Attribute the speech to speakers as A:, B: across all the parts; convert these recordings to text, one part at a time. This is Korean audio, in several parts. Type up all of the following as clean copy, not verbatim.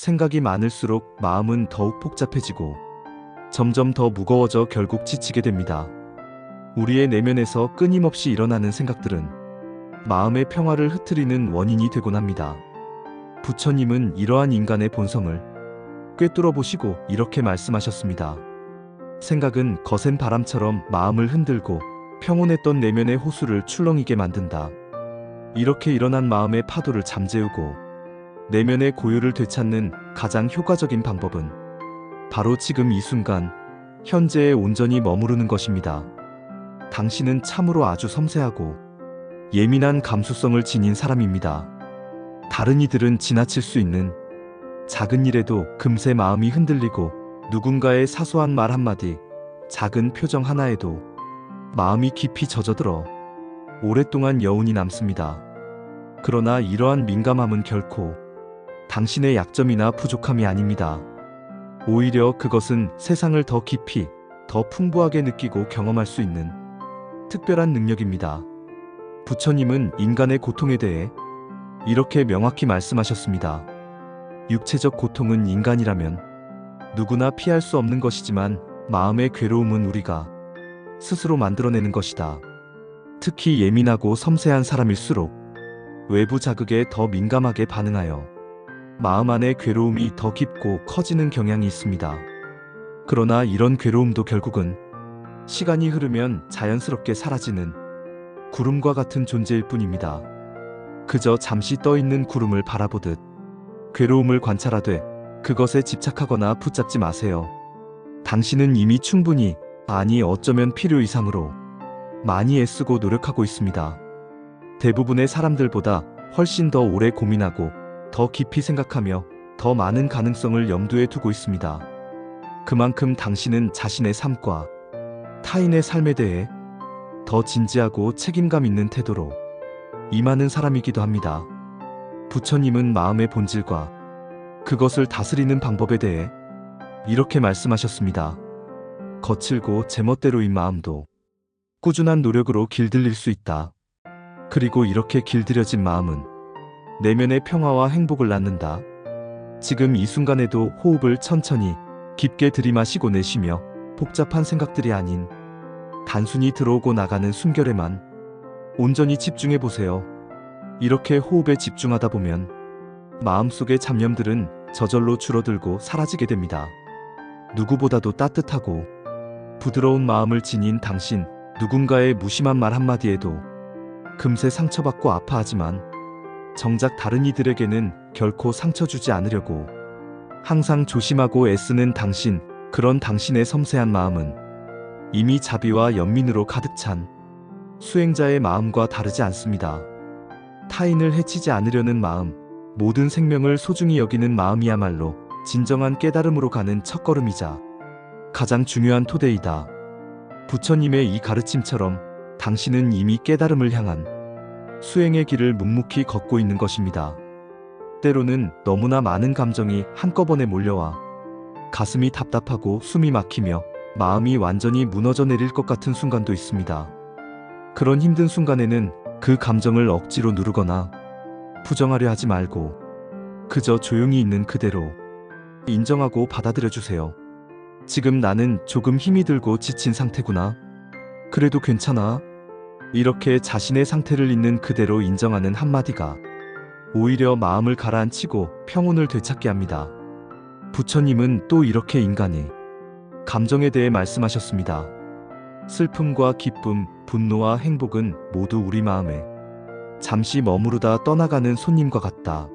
A: 생각이 많을수록 마음은 더욱 복잡해지고 점점 더 무거워져 결국 지치게 됩니다. 우리의 내면에서 끊임없이 일어나는 생각들은 마음의 평화를 흐트리는 원인이 되곤 합니다. 부처님은 이러한 인간의 본성을 꿰뚫어 보시고 이렇게 말씀하셨습니다. 생각은 거센 바람처럼 마음을 흔들고 평온했던 내면의 호수를 출렁이게 만든다. 이렇게 일어난 마음의 파도를 잠재우고 내면의 고요를 되찾는 가장 효과적인 방법은 바로 지금 이 순간, 현재에 온전히 머무르는 것입니다. 당신은 참으로 아주 섬세하고 예민한 감수성을 지닌 사람입니다. 다른 이들은 지나칠 수 있는 작은 일에도 금세 마음이 흔들리고 누군가의 사소한 말 한마디, 작은 표정 하나에도 마음이 깊이 젖어들어 오랫동안 여운이 남습니다. 그러나 이러한 민감함은 결코 당신의 약점이나 부족함이 아닙니다. 오히려 그것은 세상을 더 깊이, 더 풍부하게 느끼고 경험할 수 있는 특별한 능력입니다. 부처님은 인간의 고통에 대해 이렇게 명확히 말씀하셨습니다. 육체적 고통은 인간이라면 누구나 피할 수 없는 것이지만 마음의 괴로움은 우리가 스스로 만들어내는 것이다. 특히 예민하고 섬세한 사람일수록 외부 자극에 더 민감하게 반응하여 마음 안의 괴로움이 더 깊고 커지는 경향이 있습니다. 그러나 이런 괴로움도 결국은 시간이 흐르면 자연스럽게 사라지는 구름과 같은 존재일 뿐입니다. 그저 잠시 떠있는 구름을 바라보듯 괴로움을 관찰하되 그것에 집착하거나 붙잡지 마세요. 당신은 이미 충분히, 아니 어쩌면 필요 이상으로 많이 애쓰고 노력하고 있습니다. 대부분의 사람들보다 훨씬 더 오래 고민하고 더 깊이 생각하며 더 많은 가능성을 염두에 두고 있습니다. 그만큼 당신은 자신의 삶과 타인의 삶에 대해 더 진지하고 책임감 있는 태도로 임하는 사람이기도 합니다. 부처님은 마음의 본질과 그것을 다스리는 방법에 대해 이렇게 말씀하셨습니다. 거칠고 제멋대로인 마음도 꾸준한 노력으로 길들일 수 있다. 그리고 이렇게 길들여진 마음은 내면의 평화와 행복을 낳는다. 지금 이 순간에도 호흡을 천천히 깊게 들이마시고 내쉬며 복잡한 생각들이 아닌 단순히 들어오고 나가는 숨결에만 온전히 집중해 보세요. 이렇게 호흡에 집중하다 보면 마음속의 잡념들은 저절로 줄어들고 사라지게 됩니다. 누구보다도 따뜻하고 부드러운 마음을 지닌 당신, 누군가의 무심한 말 한마디에도 금세 상처받고 아파하지만 정작 다른 이들에게는 결코 상처 주지 않으려고 항상 조심하고 애쓰는 당신, 그런 당신의 섬세한 마음은 이미 자비와 연민으로 가득 찬 수행자의 마음과 다르지 않습니다. 타인을 해치지 않으려는 마음, 모든 생명을 소중히 여기는 마음이야말로 진정한 깨달음으로 가는 첫걸음이자 가장 중요한 토대이다. 부처님의 이 가르침처럼 당신은 이미 깨달음을 향한 수행의 길을 묵묵히 걷고 있는 것입니다. 때로는 너무나 많은 감정이 한꺼번에 몰려와 가슴이 답답하고 숨이 막히며 마음이 완전히 무너져 내릴 것 같은 순간도 있습니다. 그런 힘든 순간에는 그 감정을 억지로 누르거나 부정하려 하지 말고 그저 조용히 있는 그대로 인정하고 받아들여 주세요. 지금 나는 조금 힘이 들고 지친 상태구나. 그래도 괜찮아. 이렇게 자신의 상태를 있는 그대로 인정하는 한마디가 오히려 마음을 가라앉히고 평온을 되찾게 합니다. 부처님은 또 이렇게 인간의 감정에 대해 말씀하셨습니다. 슬픔과 기쁨, 분노와 행복은 모두 우리 마음에 잠시 머무르다 떠나가는 손님과 같다.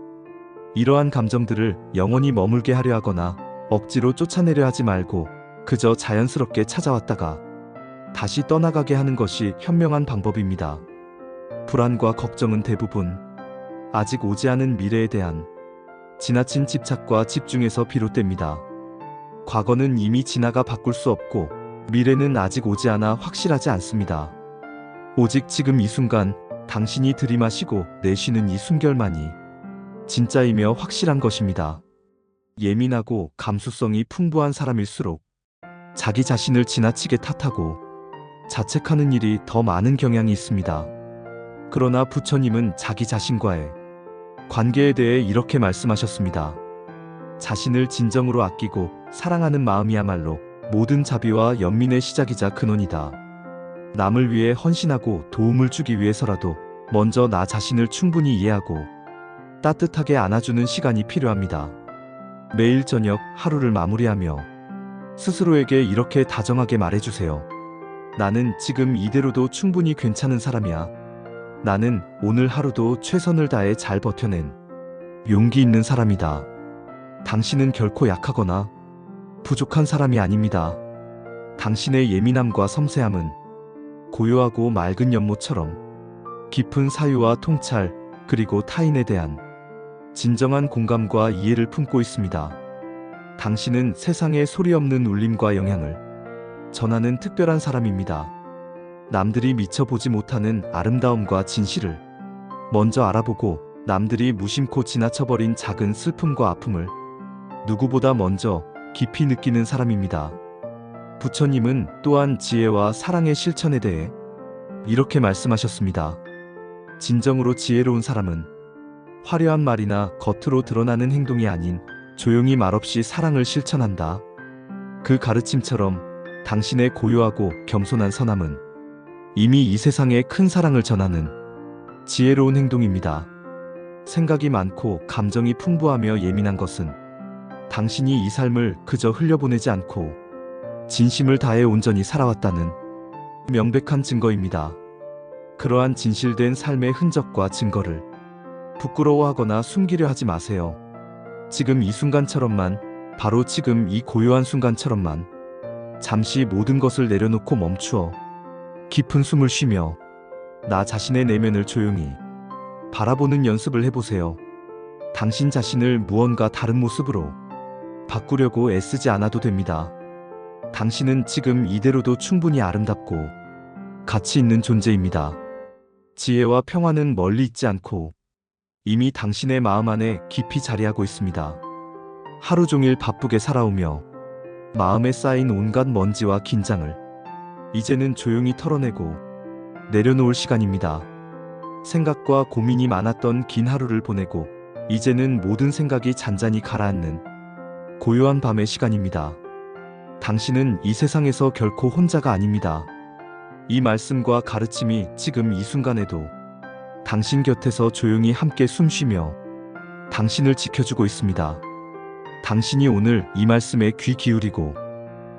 A: 이러한 감정들을 영원히 머물게 하려 하거나 억지로 쫓아내려 하지 말고 그저 자연스럽게 찾아왔다가 다시 떠나가게 하는 것이 현명한 방법입니다. 불안과 걱정은 대부분 아직 오지 않은 미래에 대한 지나친 집착과 집중에서 비롯됩니다. 과거는 이미 지나가 바꿀 수 없고 미래는 아직 오지 않아 확실하지 않습니다. 오직 지금 이 순간 당신이 들이마시고 내쉬는 이 숨결만이 진짜이며 확실한 것입니다. 예민하고 감수성이 풍부한 사람일수록 자기 자신을 지나치게 탓하고 자책하는 일이 더 많은 경향이 있습니다. 그러나 부처님은 자기 자신과의 관계에 대해 이렇게 말씀하셨습니다. 자신을 진정으로 아끼고 사랑하는 마음이야말로 모든 자비와 연민의 시작이자 근원이다. 남을 위해 헌신하고 도움을 주기 위해서라도 먼저 나 자신을 충분히 이해하고 따뜻하게 안아주는 시간이 필요합니다. 매일 저녁 하루를 마무리하며 스스로에게 이렇게 다정하게 말해주세요. 나는 지금 이대로도 충분히 괜찮은 사람이야. 나는 오늘 하루도 최선을 다해 잘 버텨낸 용기 있는 사람이다. 당신은 결코 약하거나 부족한 사람이 아닙니다. 당신의 예민함과 섬세함은 고요하고 맑은 연못처럼 깊은 사유와 통찰, 그리고 타인에 대한 진정한 공감과 이해를 품고 있습니다. 당신은 세상에 소리 없는 울림과 영향을 전하는 특별한 사람입니다. 남들이 미처 보지 못하는 아름다움과 진실을 먼저 알아보고 남들이 무심코 지나쳐버린 작은 슬픔과 아픔을 누구보다 먼저 깊이 느끼는 사람입니다. 부처님은 또한 지혜와 사랑의 실천에 대해 이렇게 말씀하셨습니다. 진정으로 지혜로운 사람은 화려한 말이나 겉으로 드러나는 행동이 아닌 조용히 말없이 사랑을 실천한다. 그 가르침처럼 당신의 고요하고 겸손한 선함은 이미 이 세상에 큰 사랑을 전하는 지혜로운 행동입니다. 생각이 많고 감정이 풍부하며 예민한 것은 당신이 이 삶을 그저 흘려보내지 않고 진심을 다해 온전히 살아왔다는 명백한 증거입니다. 그러한 진실된 삶의 흔적과 증거를 부끄러워하거나 숨기려 하지 마세요. 지금 이 순간처럼만, 바로 지금 이 고요한 순간처럼만 잠시 모든 것을 내려놓고 멈추어 깊은 숨을 쉬며 나 자신의 내면을 조용히 바라보는 연습을 해보세요. 당신 자신을 무언가 다른 모습으로 바꾸려고 애쓰지 않아도 됩니다. 당신은 지금 이대로도 충분히 아름답고 가치 있는 존재입니다. 지혜와 평화는 멀리 있지 않고 이미 당신의 마음 안에 깊이 자리하고 있습니다. 하루 종일 바쁘게 살아오며 마음에 쌓인 온갖 먼지와 긴장을 이제는 조용히 털어내고 내려놓을 시간입니다. 생각과 고민이 많았던 긴 하루를 보내고 이제는 모든 생각이 잔잔히 가라앉는 고요한 밤의 시간입니다. 당신은 이 세상에서 결코 혼자가 아닙니다. 이 말씀과 가르침이 지금 이 순간에도 당신 곁에서 조용히 함께 숨쉬며 당신을 지켜주고 있습니다. 당신이 오늘 이 말씀에 귀 기울이고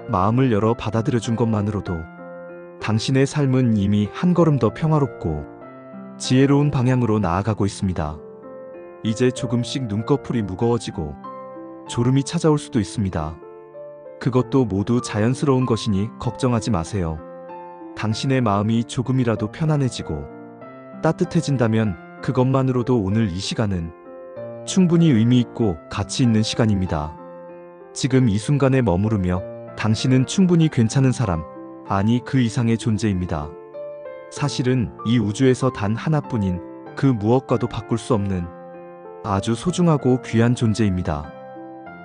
A: 마음을 열어 받아들여준 것만으로도 당신의 삶은 이미 한 걸음 더 평화롭고 지혜로운 방향으로 나아가고 있습니다. 이제 조금씩 눈꺼풀이 무거워지고 졸음이 찾아올 수도 있습니다. 그것도 모두 자연스러운 것이니 걱정하지 마세요. 당신의 마음이 조금이라도 편안해지고 따뜻해진다면 그것만으로도 오늘 이 시간은 충분히 의미 있고 가치 있는 시간입니다. 지금 이 순간에 머무르며 당신은 충분히 괜찮은 사람, 아니 그 이상의 존재입니다. 사실은 이 우주에서 단 하나뿐인 그 무엇과도 바꿀 수 없는 아주 소중하고 귀한 존재입니다.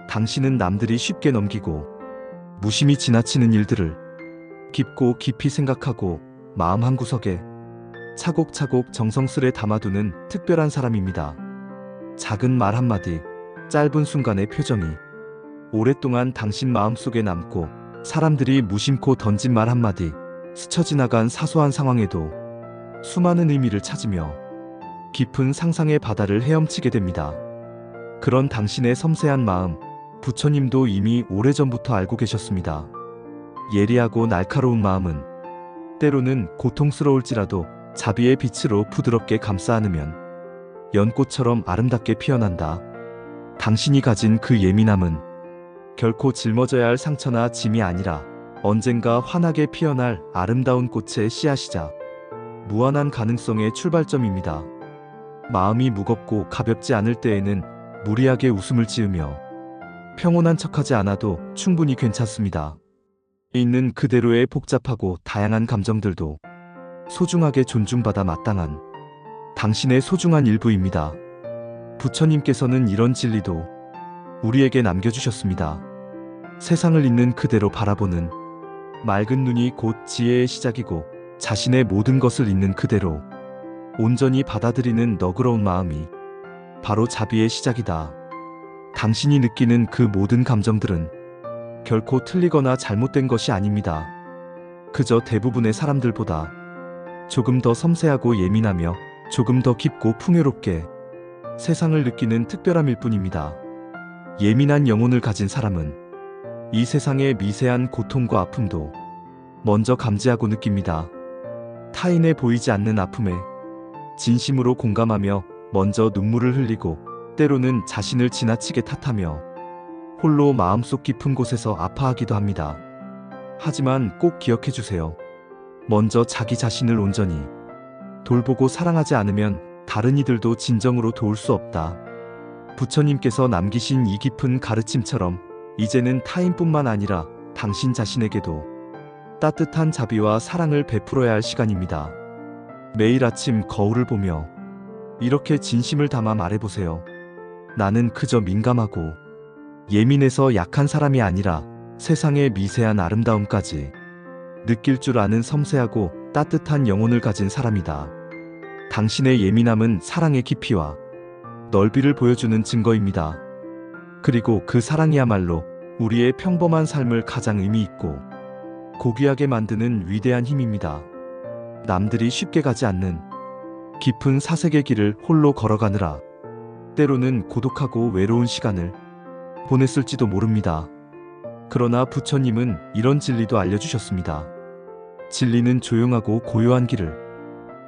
A: 당신은 남들이 쉽게 넘기고 무심히 지나치는 일들을 깊고 깊이 생각하고 마음 한구석에 차곡차곡 정성스레 담아두는 특별한 사람입니다. 작은 말 한마디, 짧은 순간의 표정이 오랫동안 당신 마음속에 남고 사람들이 무심코 던진 말 한마디, 스쳐 지나간 사소한 상황에도 수많은 의미를 찾으며 깊은 상상의 바다를 헤엄치게 됩니다. 그런 당신의 섬세한 마음, 부처님도 이미 오래전부터 알고 계셨습니다. 예리하고 날카로운 마음은 때로는 고통스러울지라도 자비의 빛으로 부드럽게 감싸 안으면 연꽃처럼 아름답게 피어난다. 당신이 가진 그 예민함은 결코 짊어져야 할 상처나 짐이 아니라 언젠가 환하게 피어날 아름다운 꽃의 씨앗이자 무한한 가능성의 출발점입니다. 마음이 무겁고 가볍지 않을 때에는 무리하게 웃음을 지으며 평온한 척하지 않아도 충분히 괜찮습니다. 있는 그대로의 복잡하고 다양한 감정들도 소중하게 존중받아 마땅한 당신의 소중한 일부입니다. 부처님께서는 이런 진리도 우리에게 남겨주셨습니다. 세상을 있는 그대로 바라보는 맑은 눈이 곧 지혜의 시작이고 자신의 모든 것을 있는 그대로 온전히 받아들이는 너그러운 마음이 바로 자비의 시작이다. 당신이 느끼는 그 모든 감정들은 결코 틀리거나 잘못된 것이 아닙니다. 그저 대부분의 사람들보다 조금 더 섬세하고 예민하며 조금 더 깊고 풍요롭게 세상을 느끼는 특별함일 뿐입니다. 예민한 영혼을 가진 사람은 이 세상의 미세한 고통과 아픔도 먼저 감지하고 느낍니다. 타인에 보이지 않는 아픔에 진심으로 공감하며 먼저 눈물을 흘리고 때로는 자신을 지나치게 탓하며 홀로 마음속 깊은 곳에서 아파하기도 합니다. 하지만 꼭 기억해 주세요. 먼저 자기 자신을 온전히 돌보고 사랑하지 않으면 다른 이들도 진정으로 도울 수 없다. 부처님께서 남기신 이 깊은 가르침처럼 이제는 타인뿐만 아니라 당신 자신에게도 따뜻한 자비와 사랑을 베풀어야 할 시간입니다. 매일 아침 거울을 보며 이렇게 진심을 담아 말해보세요. 나는 그저 민감하고 예민해서 약한 사람이 아니라 세상의 미세한 아름다움까지 느낄 줄 아는 섬세하고 따뜻한 영혼을 가진 사람이다. 당신의 예민함은 사랑의 깊이와 넓이를 보여주는 증거입니다. 그리고 그 사랑이야말로 우리의 평범한 삶을 가장 의미 있고 고귀하게 만드는 위대한 힘입니다. 남들이 쉽게 가지 않는 깊은 사색의 길을 홀로 걸어가느라 때로는 고독하고 외로운 시간을 보냈을지도 모릅니다. 그러나 부처님은 이런 진리도 알려주셨습니다. 진리는 조용하고 고요한 길을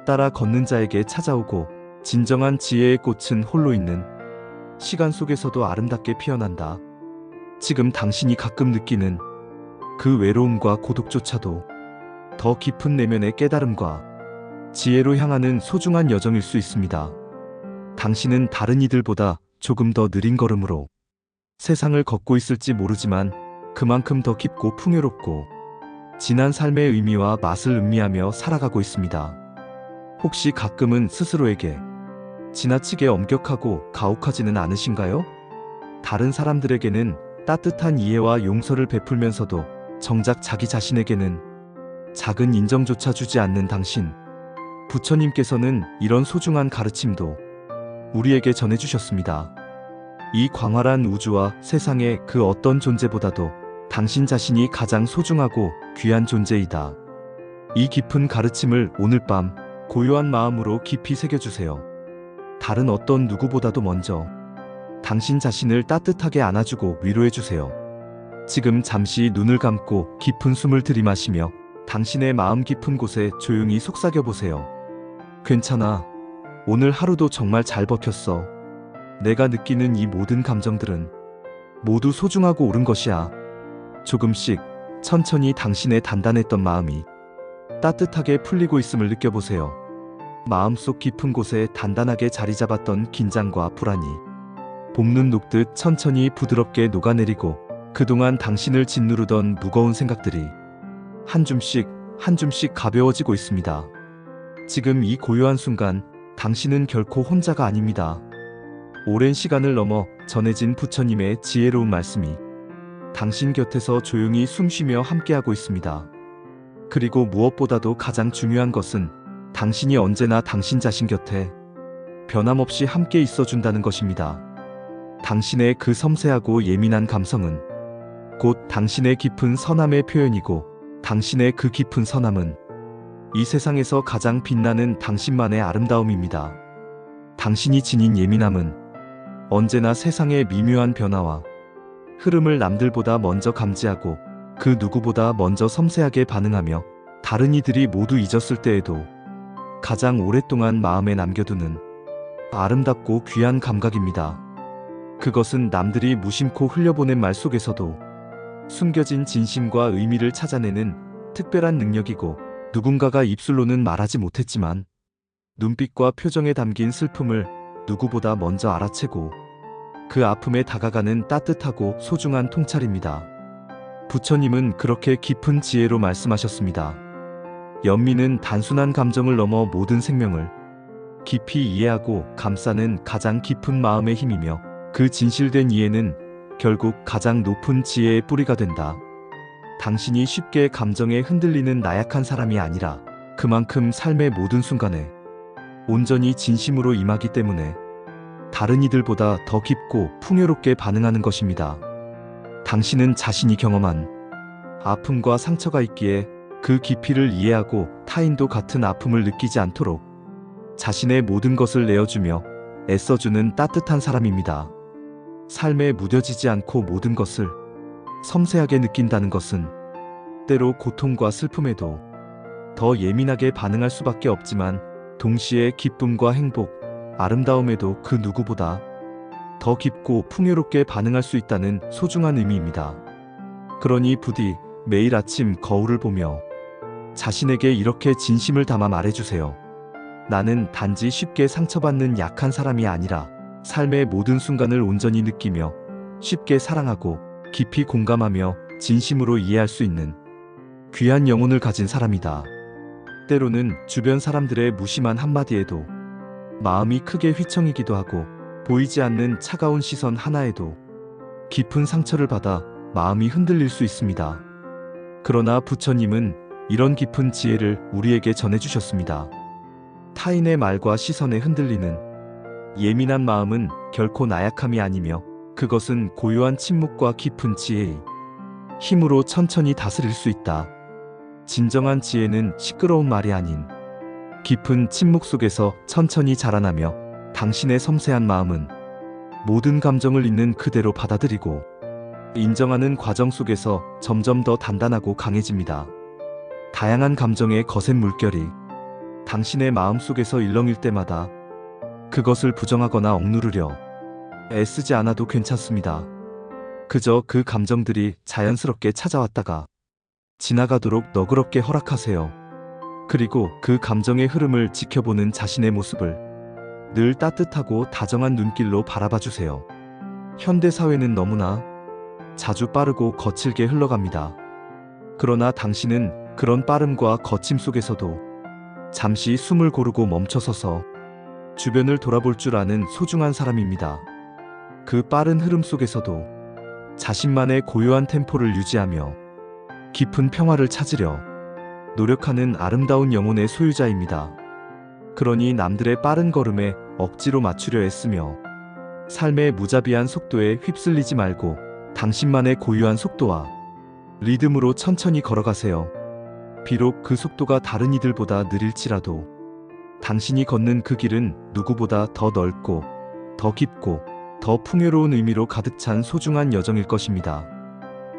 A: 따라 걷는 자에게 찾아오고 진정한 지혜의 꽃은 홀로 있는 시간 속에서도 아름답게 피어난다. 지금 당신이 가끔 느끼는 그 외로움과 고독조차도 더 깊은 내면의 깨달음과 지혜로 향하는 소중한 여정일 수 있습니다. 당신은 다른 이들보다 조금 더 느린 걸음으로 세상을 걷고 있을지 모르지만 그만큼 더 깊고 풍요롭고 진한 삶의 의미와 맛을 음미하며 살아가고 있습니다. 혹시 가끔은 스스로에게 지나치게 엄격하고 가혹하지는 않으신가요? 다른 사람들에게는 따뜻한 이해와 용서를 베풀면서도 정작 자기 자신에게는 작은 인정조차 주지 않는 당신. 부처님께서는 이런 소중한 가르침도 우리에게 전해주셨습니다. 이 광활한 우주와 세상의 그 어떤 존재보다도 당신 자신이 가장 소중하고 귀한 존재이다. 이 깊은 가르침을 오늘 밤 고요한 마음으로 깊이 새겨주세요. 다른 어떤 누구보다도 먼저 당신 자신을 따뜻하게 안아주고 위로해주세요. 지금 잠시 눈을 감고 깊은 숨을 들이마시며 당신의 마음 깊은 곳에 조용히 속삭여보세요. 괜찮아. 오늘 하루도 정말 잘 버텼어. 내가 느끼는 이 모든 감정들은 모두 소중하고 옳은 것이야. 조금씩 천천히 당신의 단단했던 마음이 따뜻하게 풀리고 있음을 느껴보세요. 마음속 깊은 곳에 단단하게 자리 잡았던 긴장과 불안이 봄눈 녹듯 천천히 부드럽게 녹아내리고 그동안 당신을 짓누르던 무거운 생각들이 한 줌씩 한 줌씩 가벼워지고 있습니다. 지금 이 고요한 순간 당신은 결코 혼자가 아닙니다. 오랜 시간을 넘어 전해진 부처님의 지혜로운 말씀이 당신 곁에서 조용히 숨쉬며 함께하고 있습니다. 그리고 무엇보다도 가장 중요한 것은 당신이 언제나 당신 자신 곁에 변함없이 함께 있어준다는 것입니다. 당신의 그 섬세하고 예민한 감성은 곧 당신의 깊은 선함의 표현이고 당신의 그 깊은 선함은 이 세상에서 가장 빛나는 당신만의 아름다움입니다. 당신이 지닌 예민함은 언제나 세상의 미묘한 변화와 흐름을 남들보다 먼저 감지하고 그 누구보다 먼저 섬세하게 반응하며 다른 이들이 모두 잊었을 때에도 가장 오랫동안 마음에 남겨두는 아름답고 귀한 감각입니다. 그것은 남들이 무심코 흘려보낸 말 속에서도 숨겨진 진심과 의미를 찾아내는 특별한 능력이고 누군가가 입술로는 말하지 못했지만 눈빛과 표정에 담긴 슬픔을 누구보다 먼저 알아채고 그 아픔에 다가가는 따뜻하고 소중한 통찰입니다. 부처님은 그렇게 깊은 지혜로 말씀하셨습니다. 연민은 단순한 감정을 넘어 모든 생명을 깊이 이해하고 감싸는 가장 깊은 마음의 힘이며 그 진실된 이해는 결국 가장 높은 지혜의 뿌리가 된다. 당신이 쉽게 감정에 흔들리는 나약한 사람이 아니라 그만큼 삶의 모든 순간에 온전히 진심으로 임하기 때문에 다른 이들보다 더 깊고 풍요롭게 반응하는 것입니다. 당신은 자신이 경험한 아픔과 상처가 있기에 그 깊이를 이해하고 타인도 같은 아픔을 느끼지 않도록 자신의 모든 것을 내어주며 애써주는 따뜻한 사람입니다. 삶에 무뎌지지 않고 모든 것을 섬세하게 느낀다는 것은 때로 고통과 슬픔에도 더 예민하게 반응할 수밖에 없지만 동시에 기쁨과 행복, 아름다움에도 그 누구보다 더 깊고 풍요롭게 반응할 수 있다는 소중한 의미입니다. 그러니 부디 매일 아침 거울을 보며 자신에게 이렇게 진심을 담아 말해주세요. 나는 단지 쉽게 상처받는 약한 사람이 아니라 삶의 모든 순간을 온전히 느끼며 쉽게 사랑하고 깊이 공감하며 진심으로 이해할 수 있는 귀한 영혼을 가진 사람이다. 때로는 주변 사람들의 무심한 한마디에도 마음이 크게 휘청이기도 하고 보이지 않는 차가운 시선 하나에도 깊은 상처를 받아 마음이 흔들릴 수 있습니다. 그러나 부처님은 이런 깊은 지혜를 우리에게 전해주셨습니다. 타인의 말과 시선에 흔들리는 예민한 마음은 결코 나약함이 아니며 그것은 고요한 침묵과 깊은 지혜의 힘으로 천천히 다스릴 수 있다. 진정한 지혜는 시끄러운 말이 아닌 깊은 침묵 속에서 천천히 자라나며 당신의 섬세한 마음은 모든 감정을 있는 그대로 받아들이고 인정하는 과정 속에서 점점 더 단단하고 강해집니다. 다양한 감정의 거센 물결이 당신의 마음 속에서 일렁일 때마다 그것을 부정하거나 억누르려 애쓰지 않아도 괜찮습니다. 그저 그 감정들이 자연스럽게 찾아왔다가 지나가도록 너그럽게 허락하세요. 그리고 그 감정의 흐름을 지켜보는 자신의 모습을 늘 따뜻하고 다정한 눈길로 바라봐 주세요. 현대 사회는 너무나 자주 빠르고 거칠게 흘러갑니다. 그러나 당신은 그런 빠름과 거침 속에서도 잠시 숨을 고르고 멈춰서서 주변을 돌아볼 줄 아는 소중한 사람입니다. 그 빠른 흐름 속에서도 자신만의 고요한 템포를 유지하며 깊은 평화를 찾으려 노력하는 아름다운 영혼의 소유자입니다. 그러니 남들의 빠른 걸음에 억지로 맞추려 애쓰며 삶의 무자비한 속도에 휩쓸리지 말고 당신만의 고유한 속도와 리듬으로 천천히 걸어가세요. 비록 그 속도가 다른 이들보다 느릴지라도 당신이 걷는 그 길은 누구보다 더 넓고 더 깊고 더 풍요로운 의미로 가득 찬 소중한 여정일 것입니다.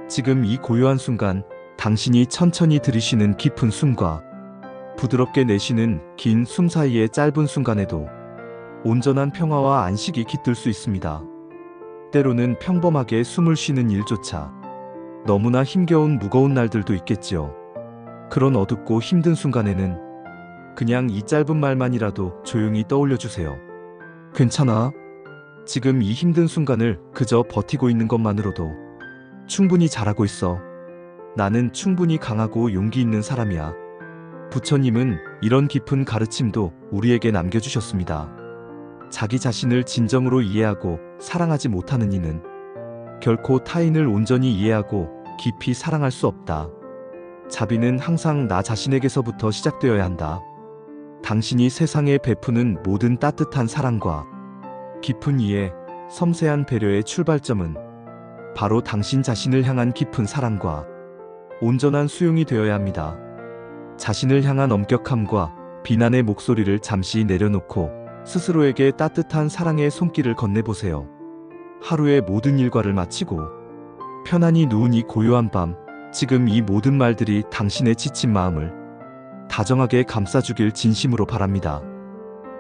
A: 지금 이 고요한 순간, 당신이 천천히 들이쉬는 깊은 숨과 부드럽게 내쉬는 긴 숨 사이의 짧은 순간에도 온전한 평화와 안식이 깃들 수 있습니다. 때로는 평범하게 숨을 쉬는 일조차 너무나 힘겨운 무거운 날들도 있겠지요. 그런 어둡고 힘든 순간에는 그냥 이 짧은 말만이라도 조용히 떠올려 주세요. 괜찮아. 지금 이 힘든 순간을 그저 버티고 있는 것만으로도 충분히 잘하고 있어. 나는 충분히 강하고 용기 있는 사람이야. 부처님은 이런 깊은 가르침도 우리에게 남겨주셨습니다. 자기 자신을 진정으로 이해하고 사랑하지 못하는 이는 결코 타인을 온전히 이해하고 깊이 사랑할 수 없다. 자비는 항상 나 자신에게서부터 시작되어야 한다. 당신이 세상에 베푸는 모든 따뜻한 사랑과 깊은 이해, 섬세한 배려의 출발점은 바로 당신 자신을 향한 깊은 사랑과 온전한 수용이 되어야 합니다. 자신을 향한 엄격함과 비난의 목소리를 잠시 내려놓고 스스로에게 따뜻한 사랑의 손길을 건네보세요. 하루의 모든 일과를 마치고 편안히 누운 이 고요한 밤, 지금 이 모든 말들이 당신의 지친 마음을 다정하게 감싸주길 진심으로 바랍니다.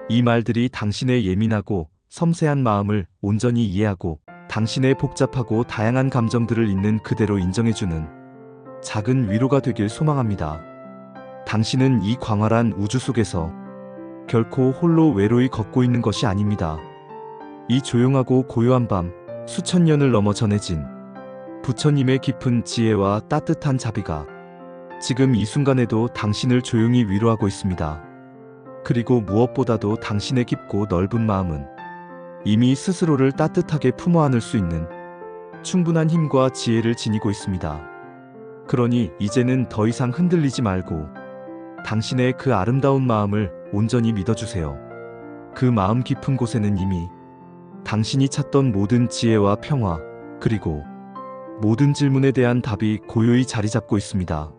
A: 이 말들이 당신의 예민하고 섬세한 마음을 온전히 이해하고 당신의 복잡하고 다양한 감정들을 있는 그대로 인정해주는 작은 위로가 되길 소망합니다. 당신은 이 광활한 우주 속에서 결코 홀로 외로이 걷고 있는 것이 아닙니다. 이 조용하고 고요한 밤, 수천 년을 넘어 전해진 부처님의 깊은 지혜와 따뜻한 자비가 지금 이 순간에도 당신을 조용히 위로하고 있습니다. 그리고 무엇보다도 당신의 깊고 넓은 마음은 이미 스스로를 따뜻하게 품어 안을 수 있는 충분한 힘과 지혜를 지니고 있습니다. 그러니 이제는 더 이상 흔들리지 말고 당신의 그 아름다운 마음을 온전히 믿어주세요. 그 마음 깊은 곳에는 이미 당신이 찾던 모든 지혜와 평화, 그리고 모든 질문에 대한 답이 고요히 자리 잡고 있습니다.